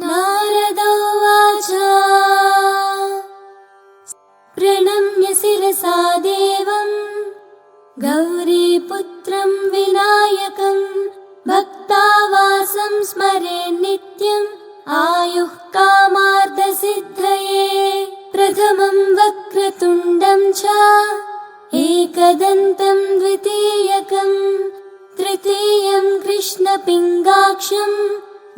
नारद उवाच प्रणम्य शिरसा देवम् गौरीपुत्रं विनायकं भक्तावासं स्मरे नित्यम् आयुः कामार्थसिद्धये प्रथमं वक्रतुण्डं च एकदन्तं द्वितीयकं तृतीयं कृष्णपिङ्गाक्षं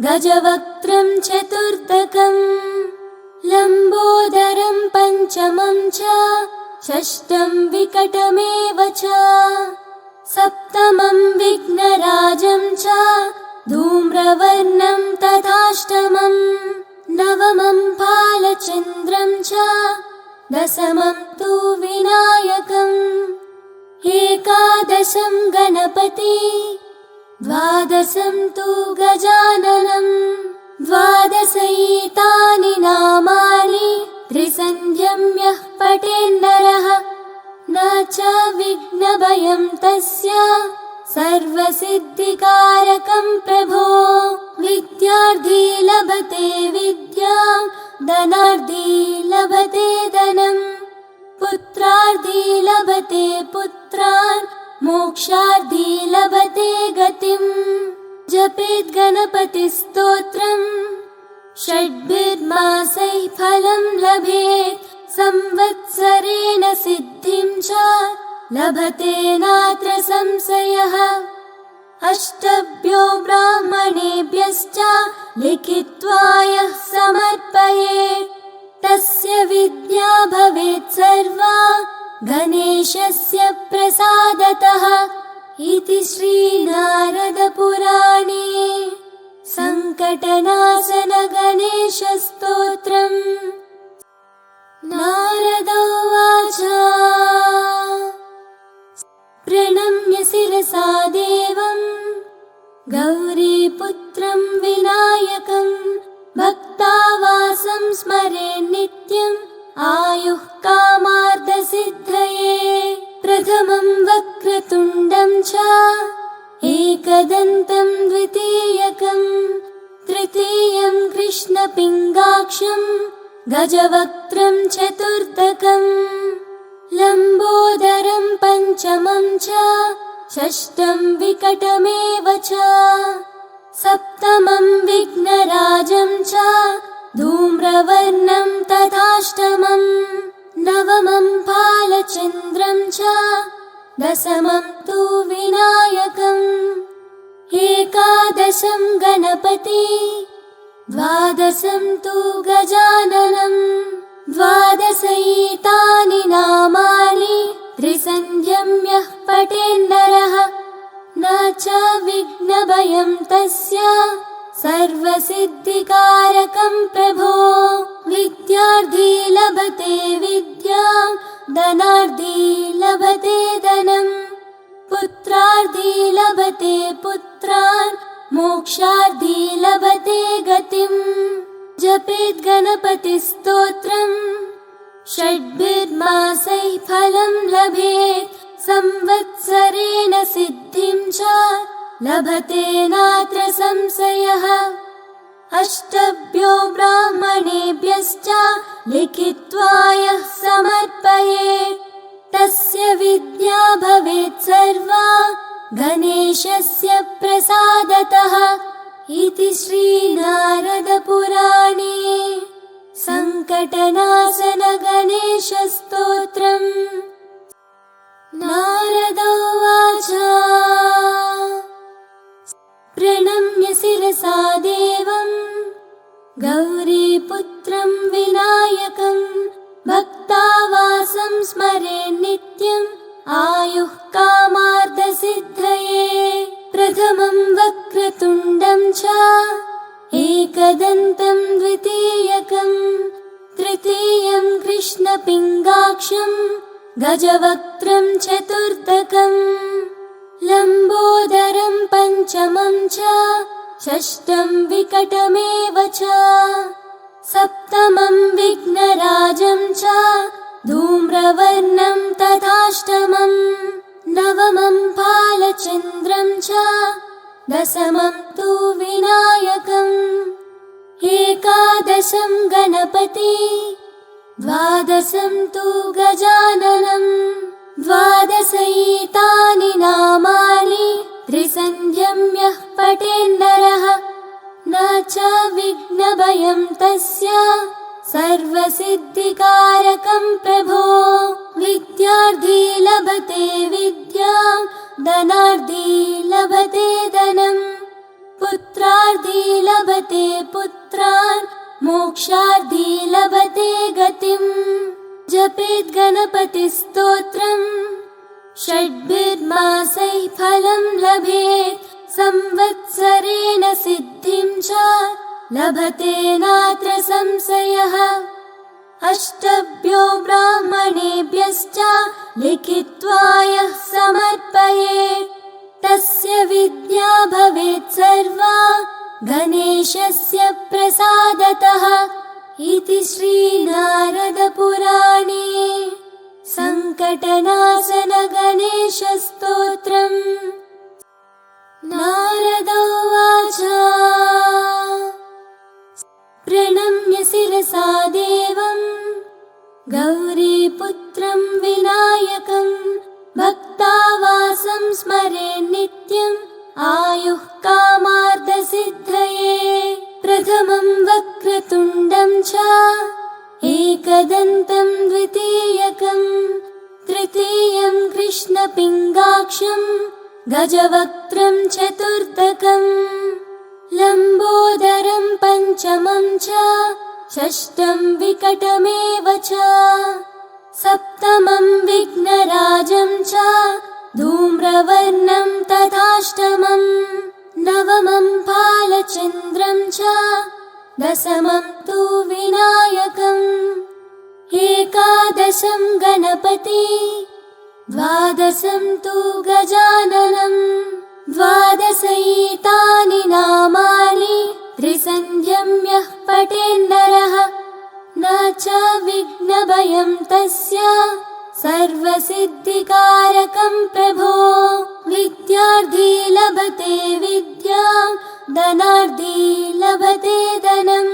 गजवक्त्रं चतुर्थकं लम्बोदरं पञ्चमं च षष्ठं विकटमेव च सप्तमं विघ्नराजं च धूम्रवर्णं तथाष्टमं नवमं फालचन्द्रं च दशमं तु विनायकम् एकादशं गणपति द्वादशं तु गजाननं द्वादशैतानि नामानि त्रिसन्ध्यं यः पठेन्नरः न च विघ्नभयं तस्य सर्वसिद्धिकारकं प्रभो विद्यार्थी लभते विद्यां धनार्थी लभते धनं पुत्रार्थी लभते पुत्रान् मोक्षार्थी लभते गतिम् जपेत् गणपतिस्तोत्रम् षड्भिर्मासैः फलं लभेत् संवत्सरेण सिद्धिं च लभते नात्र संशयः अष्टभ्यो ब्राह्मणेभ्यश्च लिखित्वा यः समर्पयेत् तस्य विद्या भवेत् सर्वा गणेशस्य प्रसादतः इति श्रीनारदपुराणे सङ्कटनाशन गणेशस्तोत्रम्। नारद उवाच प्रणम्य शिरसा देवम् गौरीपुत्रं विनायकं भक्तावासं स्मरे नित्यम् आयुः कामार्थसिद्धये प्रथमं वक्रतुण्डं च एकदन्तं द्वितीयकं तृतीयं कृष्णपिङ्गाक्षं गजवक्त्रं चतुर्थकं लम्बोदरं पञ्चमं च षष्ठं विकटमेव च सप्तमं विघ्नराजं च धूम्रवर्णं तथाष्टमं नवमं फालचन्द्रं च दशमं तु विनायकम् एकादशं गणपति द्वादशं तु गजाननं द्वादशैतानि नामानि त्रिसन्ध्यं यः पठेन्नरः न च विघ्नभयं तस्य सर्वसिद्धिकारकं प्रभो विद्यार्थी लभते विद्यां धनार्थी लभते धनं पुत्रार्थी लभते पुत्रान् मोक्षार्थी लभते गतिम् जपेत् गणपतिस्तोत्रम् षड्भिर्मासैः फलं लभेत् संवत्सरेण सिद्धिं च लभते नात्र संशयः अष्टभ्यो ब्राह्मणेभ्यश्च लिखित्वा यः समर्पयेत् तस्य विद्या भवेत् सर्वा गणेशस्य प्रसादतः इति श्रीनारदपुराणे सङ्कटनाशन गणेशस्तोत्रम्। नारद उवाच प्रणम्य शिरसा देवम् गौरीपुत्रं विनायकं भक्तावासं स्मरे नित्यम् आयुः कामार्थसिद्धये प्रथमं वक्रतुण्डं च एकदन्तं द्वितीयकं तृतीयं कृष्णपिङ्गाक्षं गजवक्त्रं चतुर्थकं लम्बोदरं पञ्चमं च षष्ठं विकटमेव च सप्तमं विघ्नराजं च धूम्रवर्णं तथाष्टमं नवमं फालचन्द्रं च दशमं तु विनायकम् एकादशं गणपति द्वादशं तु गजाननं द्वादशैतानि नामानि त्रिसन्ध्यं यः पठेन्नरः न च विघ्नभयं तस्य सर्वसिद्धिकारकं प्रभो विद्यार्थी लभते विद्यां धनार्थी लभते धनं पुत्रार्थी लभते पुत्रान् मोक्षार्थी लभते गतिम् जपेत् गणपतिस्तोत्रम् षड्भिर्मासैः फलं लभेत् संवत्सरेण सिद्धिं च लभते नात्र संशयः अष्टभ्यो ब्राह्मणेभ्यश्च लिखित्वा यः समर्पयेत् तस्य विद्या भवेत् सर्वा गणेशस्य प्रसादतः इति श्रीनारदपुराणे सङ्कटनाशन गणेशस्तोत्रम्। नारद उवाच प्रणम्य शिरसा देवं गौरीपुत्रं विनायकं भक्तावासं स्मरे नित्यम् आयुः कामार्थसिद्धये प्रथमं वक्रतुण्डं च एकदन्तं द्वितीयकं तृतीयं कृष्णपिङ्गाक्षं गजवक्त्रं चतुर्थकं लम्बोदरं पञ्चमं च षष्ठं विकटमेव च सप्तमं विघ्नराजं च धूम्रवर्णं तथाष्टमं नवमं बालचन्द्रं च दशमं तु विनायकम् एकादशं गणपति द्वादशं तु गजाननं द्वादशैतानि नामानि त्रिसन्ध्यं यः पठेन्नरः न च विघ्नभयं तस्य सर्वसिद्धिकारकं प्रभो विद्यार्थी लभते विद्यां धनार्थी लभते धनं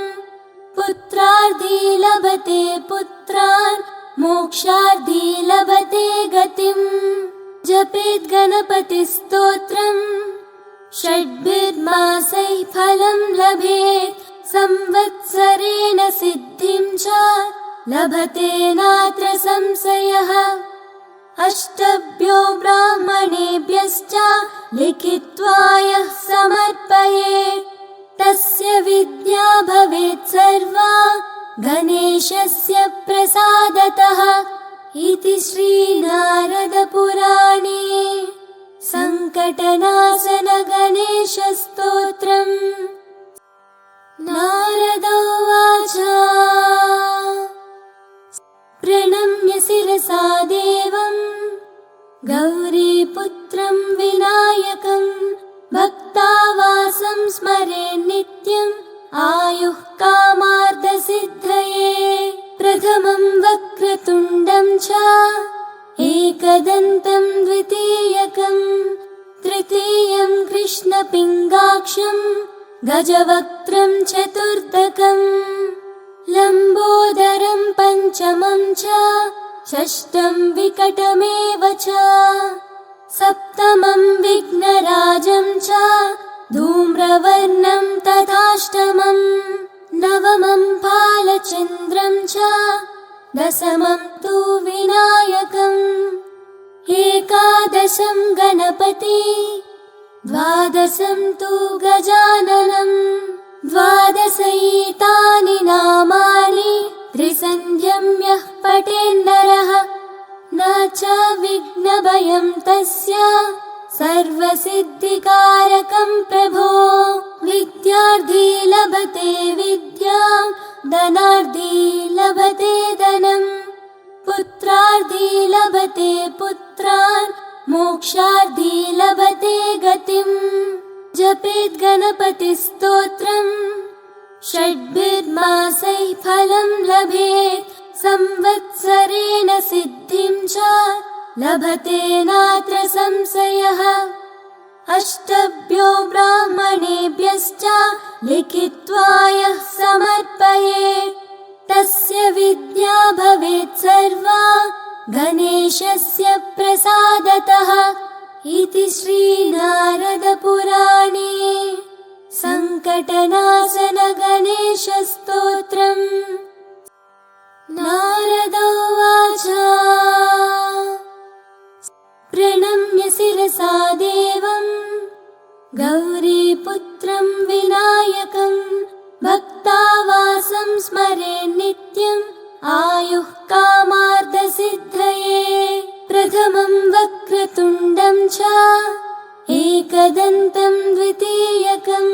पुत्रार्थी लभते पुत्रान् मोक्षार्थी लभते गतिम् जपेत् गणपतिस्तोत्रम् षड्भिर्मासैः फलं लभेत् संवत्सरेण सिद्धिं च लभते नात्र संशयः अष्टभ्यो ब्राह्मणेभ्यश्च लिखित्वा यः समर्पयेत् तस्य विद्या भवेत् सर्वा गणेशस्य प्रसादतः इति श्रीनारदपुराणे सङ्कटनाशन गणेशस्तोत्रम्। नारद उवाच प्रणम्य शिरसा देवं गौरीपुत्रं विनायकं भक्तावासं स्मरे नित्यम् आयुः कामार्थसिद्धये प्रथमं वक्रतुण्डं च एकदन्तं द्वितीयकं तृतीयं कृष्णपिङ्गाक्षं गजवक्त्रं चतुर्थकं लम्बोदरं पञ्चमं च षष्ठं विकटमेव च सप्तमं विघ्नराजं च धूम्रवर्णं तथाष्टमं नवमं बालचन्द्रं च दशमं तु विनायकम् एकादशं गणपति द्वादशं तु गजाननं द्वादशैतानि नामानि त्रिसन्ध्यं यः पठेन्नरः न च विघ्नभयं तस्य सर्वसिद्धिकारकं प्रभो विद्यार्थी लभते विद्यां धनार्थी लभते धनं पुत्रार्थी लभते पुत्रान् मोक्षार्थी लभते गतिम् जपेत् गणपतिस्तोत्रम् षड्भिर्मासैः फलं लभेत् संवत्सरेण सिद्धिं च लभते नात्र संशयः अष्टभ्यो ब्राह्मणेभ्यश्च लिखित्वा यः समर्पयेत् तस्य विद्या भवेत् सर्वा गणेशस्य प्रसादतः इति श्रीनारदपुराणे सङ्कटनाशन गणेशस्तोत्रम्। नारद उवाच प्रणम्य शिरसा देवम् गौरीपुत्रं विनायकं भक्तावासं स्मरे नित्यम् आयुः कामार्थसिद्धये प्रथमं वक्रतुण्डं च एकदन्तं द्वितीयकं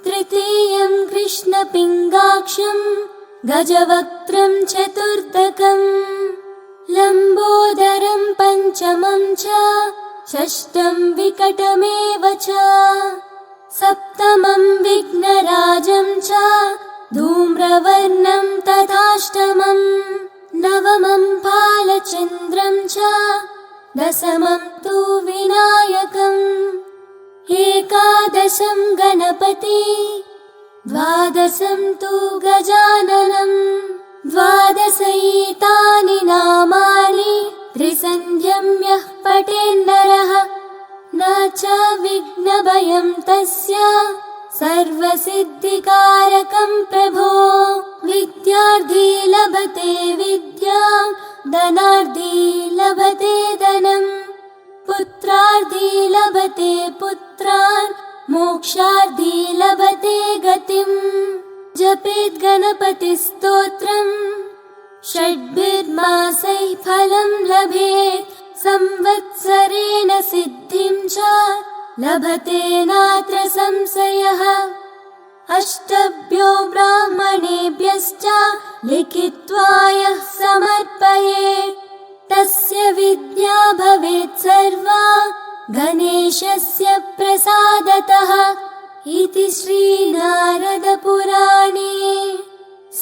तृतीयं कृष्णपिङ्गाक्षं गजवक्त्रं चतुर्थकम् लम्बोदरं पञ्चमं च षष्ठं विकटमेव च सप्तमं विघ्नराजं च धूम्रवर्णं तथाष्टमं नवमं फालचन्द्रं च दशमं तु विनायकम् एकादशं गणपति द्वादशं तु गजाननम् द्वादशैतानि नामानि त्रिसन्ध्यं यः पठेन्नरः न च विघ्नभयं तस्य सर्वसिद्धिकारकं प्रभो विद्यार्थी लभते विद्यां धनार्थी लभते धनम् पुत्रार्थी लभते पुत्रान् मोक्षार्थी लभते गतिम् जपेत् गणपतिस्तोत्रम् षड्भिर्मासैः फलं लभेत् संवत्सरेण सिद्धिं च लभते नात्र संशयः अष्टभ्यो ब्राह्मणेभ्यश्च लिखित्वा यः समर्पयेत् तस्य विद्या भवेत् सर्वा गणेशस्य प्रसादतः इति श्रीनारदपुराणे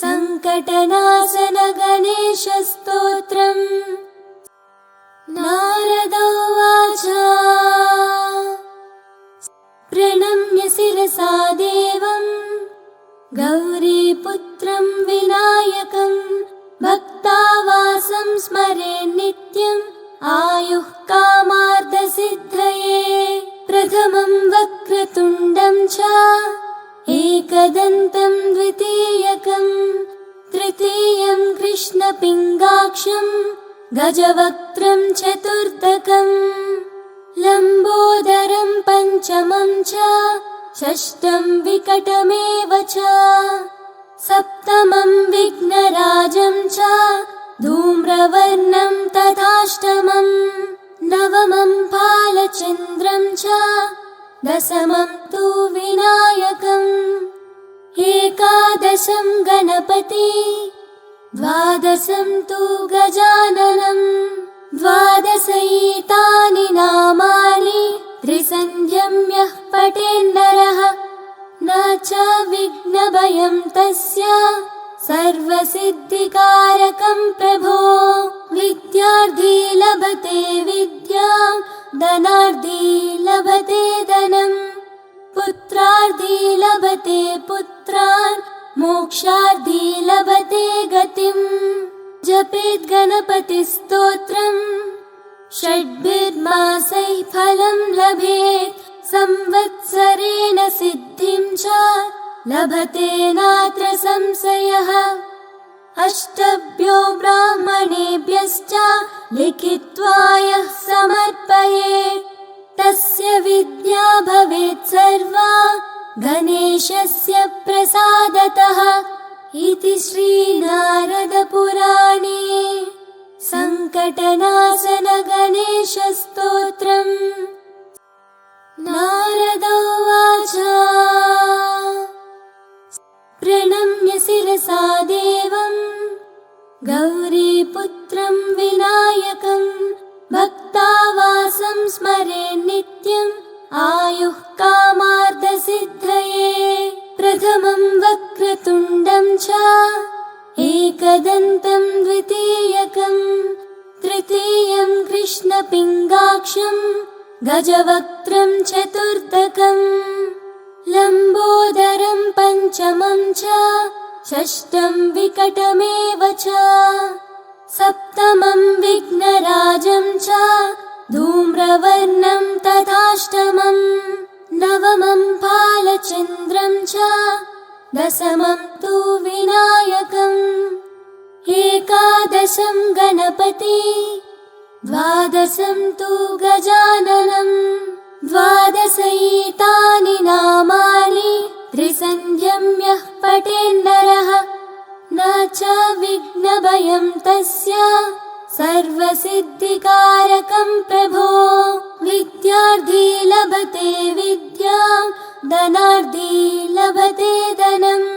सङ्कटनाशन गणेशस्तोत्रम्। नारद उवाच प्रणम्य शिरसा देवम् गौरीपुत्रं विनायकं भक्तावासं स्मरे नित्यम् आयुः कामार्थसिद्धये प्रथमं वक्रतुण्डं च एकदन्तं द्वितीयकं तृतीयं कृष्णपिङ्गाक्षं गजवक्त्रं चतुर्थकम् लम्बोदरं पञ्चमं च षष्ठं विकटमेव च सप्तमं विघ्नराजं च धूम्रवर्णं तथाष्टमं नवमं फालचन्द्रं च दशमं तु विनायकम् एकादशं गणपति द्वादशं तु गजाननम् द्वादशैतानि नामानि त्रिसन्ध्यं यः पठेन्नरः न च विघ्नभयं तस्य सर्वसिद्धिकारकं प्रभो विद्यार्थी लभते विद्यां धनार्थी लभते धनम् पुत्रार्थी लभते पुत्रान् मोक्षार्थी लभते गतिम् जपेत् गणपतिस्तोत्रम् षड्भिर्मासैः फलं लभेत् संवत्सरेण सिद्धिं च लभते नात्र संशयः अष्टभ्यो ब्राह्मणेभ्यश्च लिखित्वा यः समर्पयेत् तस्य विद्या भवेत् सर्वा गणेशस्य प्रसादतः इति श्रीनारदपुराणे सङ्कटनाशन गणेशस्तोत्रम्। नारद उवाच प्रणम्य शिरसा देवम् गौरीपुत्रं विनायकं भक्तावासं स्मरे नित्यम् आयुः कामार्थसिद्धये प्रथमं वक्रतुण्डं च एकदन्तं द्वितीयकं तृतीयं कृष्णपिङ्गाक्षं गजवक्त्रं चतुर्थकम् लम्बोदरं पञ्चमं च षष्ठं विकटमेव च सप्तमं विघ्नराजं च धूम्रवर्णं तथाष्टमम् नवमं फालचन्द्रं च दशमं तु विनायकम् एकादशं गणपति द्वादशं तु गजाननम् द्वादशैतानि नामानि त्रिसन्ध्यं यः पठेन्नरः न च विघ्नभयं तस्य सर्वसिद्धिकारकं प्रभो विद्यार्थी लभते विद्यां धनार्थी लभते धनम्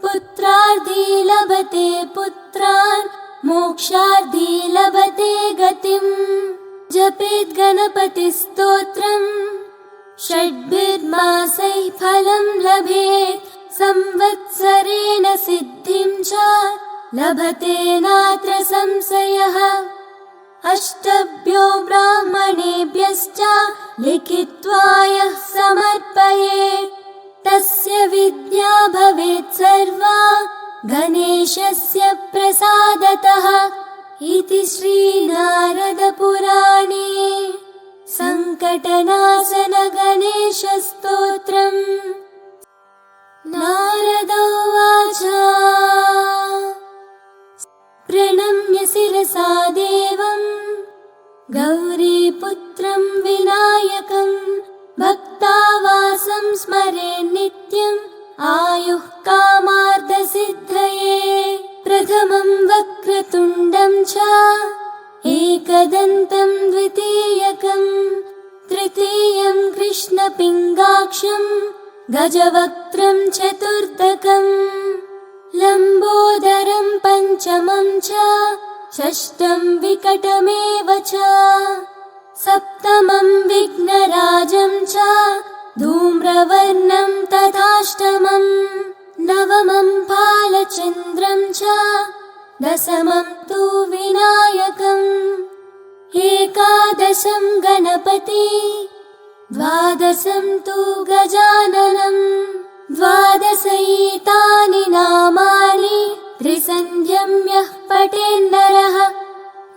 पुत्रार्थी लभते पुत्रान् मोक्षार्थी लभते गतिम् जपेत् गणपतिस्तोत्रम् षड्भिर्मासैः फलं लभेत् संवत्सरेण सिद्धिं च लभते नात्र संशयः अष्टभ्यो ब्राह्मणेभ्यश्च लिखित्वा यः समर्पयेत् तस्य विद्या भवेत् सर्वा गणेशस्य प्रसादतः इति श्रीनारदपुराणे सङ्कटनाशन गणेशस्तोत्रम् नारद उवाच प्रणम्य शिरसा देवं गौरीपुत्रं विनायकं भक्तावासं स्मरे नित्यम् आयुः कामार्थसिद्धये प्रथमं वक्रतुण्डं च एकदन्तं द्वितीयकं तृतीयं कृष्णपिङ्गाक्षं गजवक्त्रं चतुर्थकम् लम्बोदरं पञ्चमं च षष्ठं विकटमेव च सप्तमं विघ्नराजं च धूम्रवर्णं तथाष्टमम् नवमं फालचन्द्रं च दशमं तु विनायकम् एकादशं गणपति द्वादशं तु गजाननम् द्वादशैतानि नामानि त्रिसन्ध्यं यः पठेन्नरः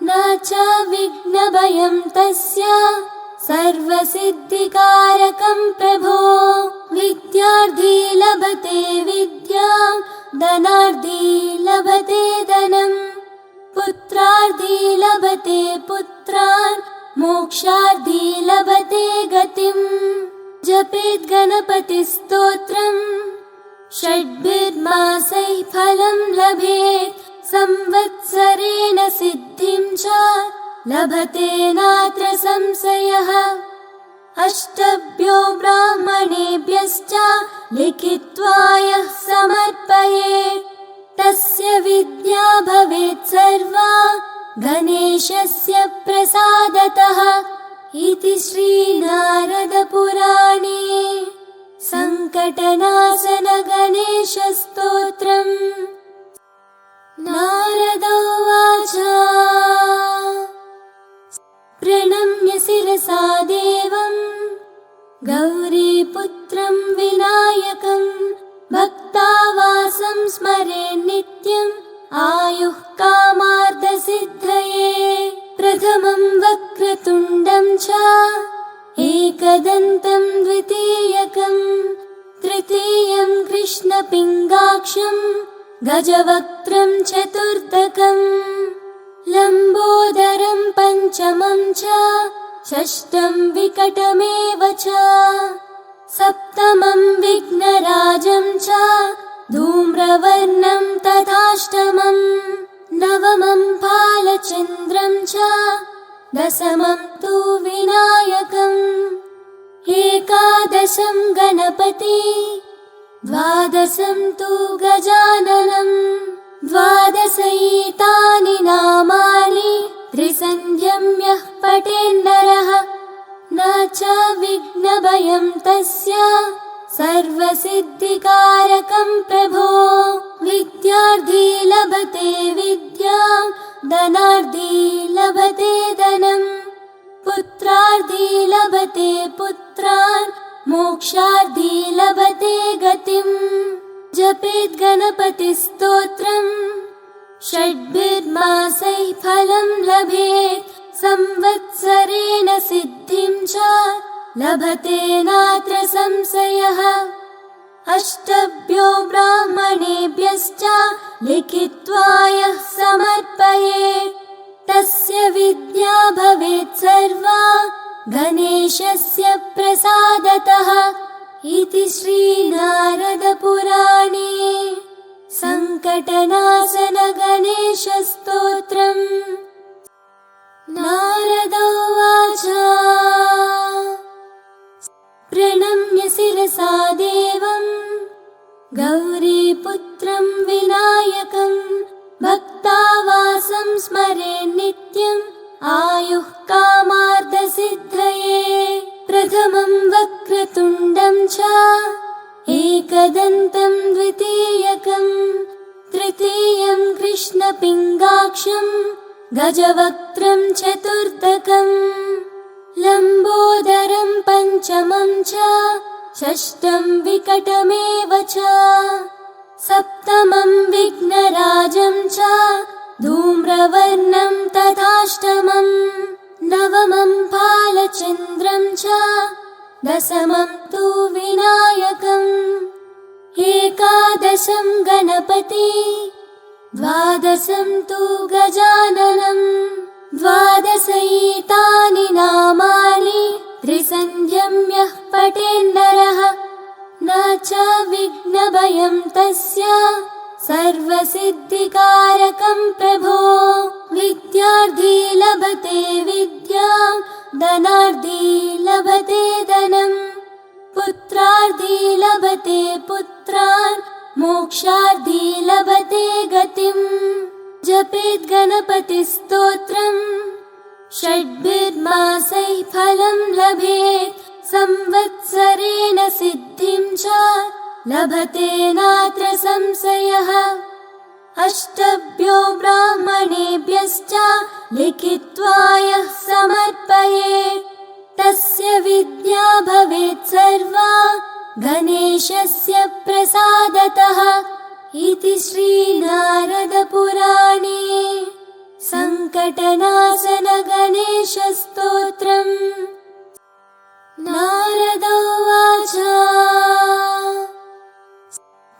न च विघ्नभयं तस्य सर्वसिद्धिकारकं प्रभो विद्यार्थी लभते विद्यां धनार्थी लभते धनम् पुत्रार्थी लभते पुत्रान् मोक्षार्थी लभते गतिम् जपेत् गणपतिस्तोत्रम् षड्भिर्मासैः फलं लभेत् संवत्सरेण सिद्धिं च लभते नात्र संशयः अष्टभ्यो ब्राह्मणेभ्यश्च लिखित्वा यः समर्पयेत् तस्य विद्या भवेत् सर्वा गणेशस्य प्रसादतः इति श्रीनारदपुराणे सङ्कटनाशन गणेशस्तोत्रम् नारद उवाच प्रणम्य शिरसा देवं गौरीपुत्रं विनायकं भक्तावासं स्मरे नित्यम् आयुः कामार्थसिद्धये प्रथमं वक्रतुण्डं च एकदन्तं द्वितीयकं तृतीयं कृष्णपिङ्गाक्षं गजवक्त्रं चतुर्थकम् लम्बोदरं पञ्चमं च षष्ठं विकटमेव च सप्तमं विघ्नराजं च धूम्रवर्णं तथाष्टमम् नवमं फालचन्द्रं च दशमं तु विनायकम् एकादशं गणपति द्वादशं तु गजाननम् द्वादशैतानि नामानि त्रिसन्ध्यं यः पठेन्नरः न च विघ्नभयं तस्य सर्वसिद्धिकारकं प्रभो विद्यार्थी लभते विद्यां धनार्थी लभते धनम् पुत्र पुत्रार्थी लभते पुत्रान् मोक्षार्थी लभते गतिम् जपेत् गणपतिस्तोत्रम् षड्भिर्मासैः फलं लभेत् संवत्सरेण सिद्धिं च लभते नात्र संशयः अष्टभ्यो ब्राह्मणेभ्यश्च लिखित्वा यः समर्पयेत् तस्य विद्या भवेत् सर्वा गणेशस्य प्रसादतः इति श्रीनारदपुराणे सङ्कटनाशन गणेशस्तोत्रम्। नारद उवाच प्रणम्य शिरसा देवम् गौरीपुत्रं विनायकं भक्तावासं स्मरे नित्यम् आयुः कामार्थसिद्धये प्रथमं वक्रतुण्डं च एकदन्तं द्वितीयकं तृतीयं कृष्णपिङ्गाक्षं गजवक्त्रं चतुर्थकम् लम्बोदरं पञ्चमं च षष्ठं विकटमेव च सप्तमं विघ्नराजं च धूम्रवर्णं तथाष्टमं नवमं फालचन्द्रं च दशमं तु विनायकम् एकादशं गणपति द्वादशं तु गजाननम् द्वादशैतानि नामानि त्रिसन्ध्यं यः पठेन्नरः न च विघ्नभयं तस्य सर्वसिद्धिकारकं प्रभो विद्यार्थी लभते विद्यां धनार्थी लभते धनम् पुत्रार्थी लभते पुत्रान् मोक्षार्थी लभते गतिम् जपेत् गणपतिस्तोत्रम् षड्भिर्मासैः फलं लभेत् संवत्सरेण सिद्धिं च लभते नात्र संशयः अष्टभ्यो ब्राह्मणेभ्यश्च लिखित्वा यः समर्पयेत् तस्य विद्या भवेत् सर्वा गणेशस्य प्रसादतः इति श्रीनारदपुराणे सङ्कटनाशन गणेशस्तोत्रम्। नारद उवाच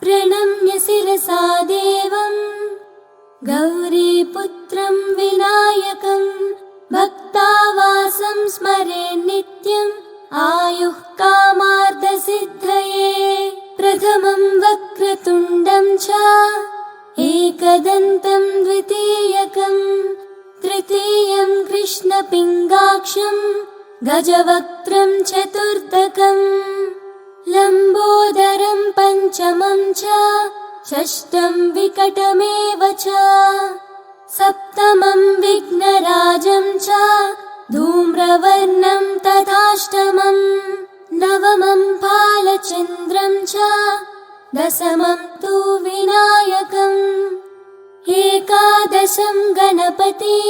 प्रणम्य शिरसा देवम् गौरीपुत्रं विनायकं भक्तावासं स्मरे नित्यम् आयुः कामार्थसिद्धये प्रथमं वक्रतुण्डं च एकदन्तं द्वितीयकं तृतीयं कृष्णपिङ्गाक्षं गजवक्त्रं चतुर्थकम् लम्बोदरं पञ्चमं च षष्ठं विकटमेव च सप्तमं विघ्नराजं च धूम्रवर्णं तथाष्टमं नवमं फालचन्द्रं च दशमं तु विनायकम् एकादशं गणपति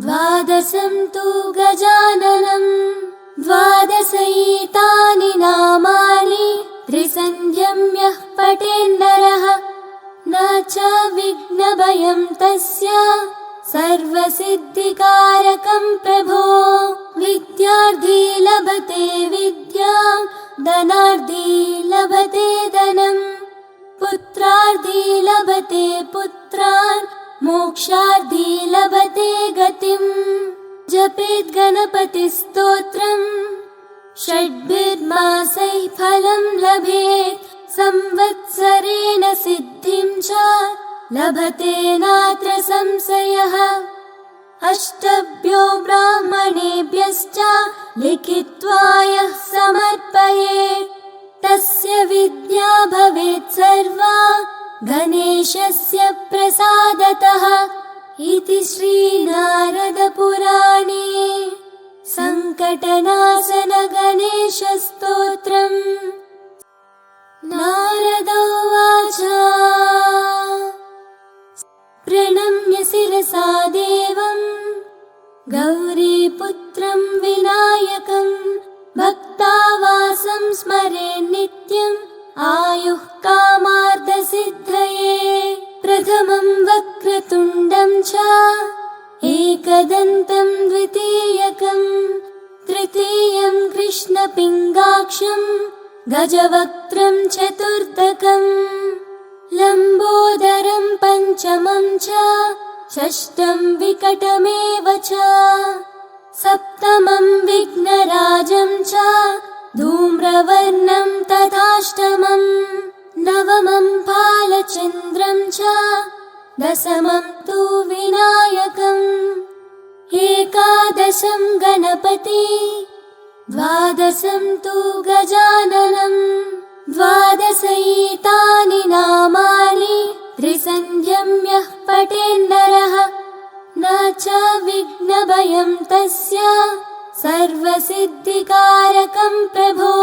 द्वादशं तु गजाननम् द्वादशैतानि नामानि त्रिसन्ध्यं यः पठेन्नरः न च विघ्नभयं तस्य सर्वसिद्धिकारकं प्रभो विद्यार्थी लभते विद्यां धनार्थी लभते धनम् पुत्रार्थी लभते पुत्रान् मोक्षार्थी लभते गतिम् जपेत् गणपतिस्तोत्रम् षड्भिर्मासैः फलं लभेत् संवत्सरेण सिद्धिं च लभते नात्र संशयः अष्टभ्यो ब्राह्मणेभ्यश्च लिखित्वा यः समर्पयेत् तस्य विद्या भवेत् सर्वा गणेशस्य प्रसादतः इति श्रीनारदपुराणे सङ्कटनाशन गणेशस्तोत्रम्। नारद उवाच प्रणम्य शिरसा देवम् गौरीपुत्रं विनायकम् स्मरे नित्यम् आयुः कामार्थसिद्धये। प्रथमं वक्रतुण्डं च एकदन्तं द्वितीयकं तृतीयं कृष्णपिङ्गाक्षं गजवक्त्रं चतुर्थकम् लम्बोदरं पञ्चमं च षष्ठं विकटमेव च सप्तमं विघ्नराजं च धूम्रवर्णं तथाष्टमम् नवमं फालचन्द्रं च दशमं तु विनायकम् एकादशं गणपति द्वादशं तु गजाननम् द्वादशैतानि नामानि त्रिसन्ध्यं यः पठेन्नरः न च विघ्नभयं तस्य सर्वसिद्धिकारकं प्रभो।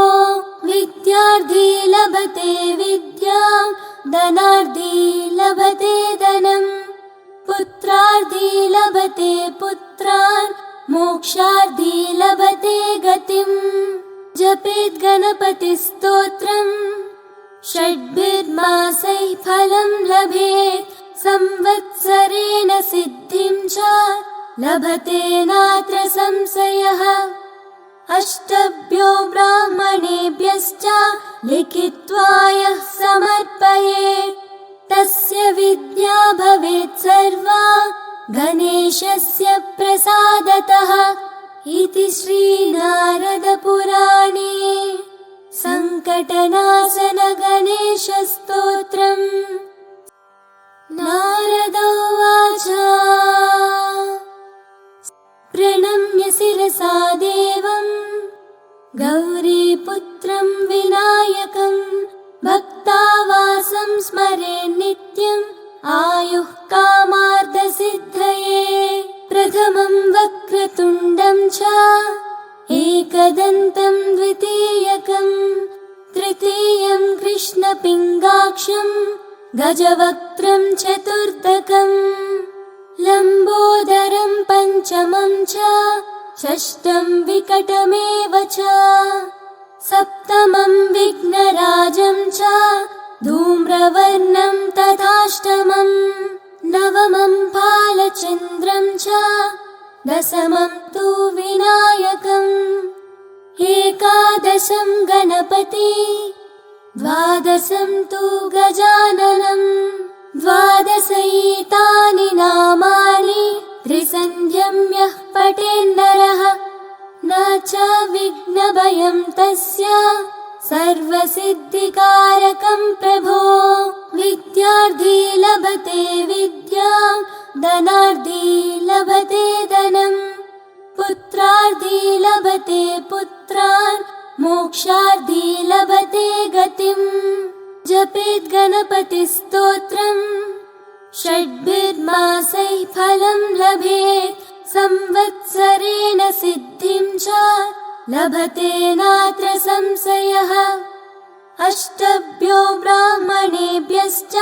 विद्यार्थी लभते विद्यां धनार्थी लभते धनम् पुत्रार्थी लभते पुत्रान् मोक्षार्थी लभते गतिम्। जपेत् गणपतिस्तोत्रम् षड्भिर्मासैः फलं लभेत् संवत्सरेण सिद्धिं च लभते नात्र संशयः। अष्टभ्यो ब्राह्मणेभ्यश्च लिखित्वा यः समर्पयेत् तस्य विद्या भवेत् सर्वा गणेशस्य प्रसादतः। इति श्रीनारदपुराणे सङ्कटनाशन गणेशस्तोत्रम्। नारद उवाच प्रणम्य शिरसा देवं गौरीपुत्रं विनायकं भक्तावासं स्मरे नित्यम् आयुः कामार्थसिद्धये। प्रथमं वक्रतुण्डं च एकदन्तं द्वितीयकं तृतीयं कृष्णपिङ्गाक्षं गजवक्त्रं चतुर्थकम् लम्बोदरं पञ्चमं च षष्ठं विकटमेव च सप्तमं विघ्नराजं च धूम्रवर्णं तथाष्टमम् नवमं फालचन्द्रं च दशमं तु विनायकम् एकादशं गणपति द्वादशं तु गजाननम् द्वादशैतानि नामानि त्रिसन्ध्यं यः पठेन्नरः न च विघ्नभयं तस्य सर्वसिद्धिकारकं प्रभो। विद्यार्थी लभते विद्यां धनार्थी लभते धनम् पुत्रार्थी लभते पुत्रान् मोक्षार्थी लभते गतिम्। जपेत् गणपतिस्तोत्रम् षड्भिर्मासैः फलं लभेत् संवत्सरेण सिद्धिं च लभते नात्र संशयः। अष्टभ्यो ब्राह्मणेभ्यश्च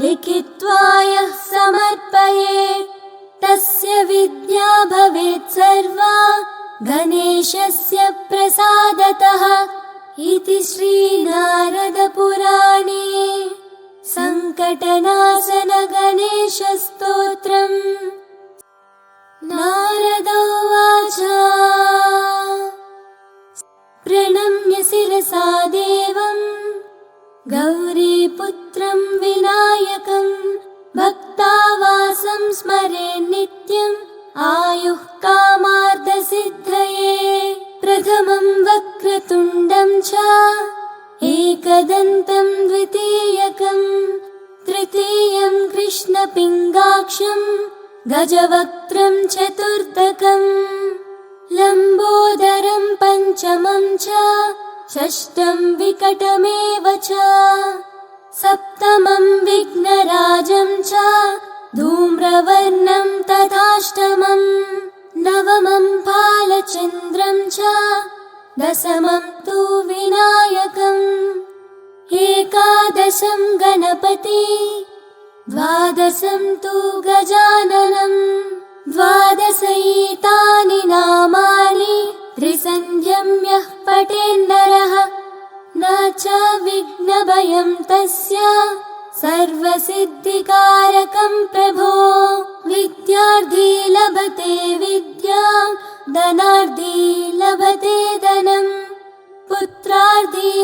लिखित्वा यः समर्पयेत् तस्य विद्या भवेत् सर्वा गणेशस्य प्रसादतः। इति श्रीनारदपुराणे सङ्कटनाशन गणेशस्तोत्रम्। नारद उवाच प्रणम्य शिरसा देवं गौरीपुत्रं विनायकं भक्तावासं स्मरे नित्यम् आयुः कामार्थसिद्धये। प्रथमं वक्रतुण्डं च एकदन्तं द्वितीयकं तृतीयं कृष्णपिङ्गाक्षं गजवक्त्रं चतुर्थकम् लम्बोदरं पञ्चमं च षष्ठं विकटमेव च सप्तमं विघ्नराजं च धूम्रवर्णं तथाष्टमम् नवमं फालचन्द्रं च दशमं तु विनायकम् एकादशं गणपति द्वादशं तु गजाननम् द्वादशैतानि नामानि त्रिसन्ध्यं यः पठेन्नरः न च विघ्नभयं तस्य सर्वसिद्धिकारकं प्रभो। विद्यार्थी लभते विद्यां, धनार्थी लभते धनं, पुत्रार्थी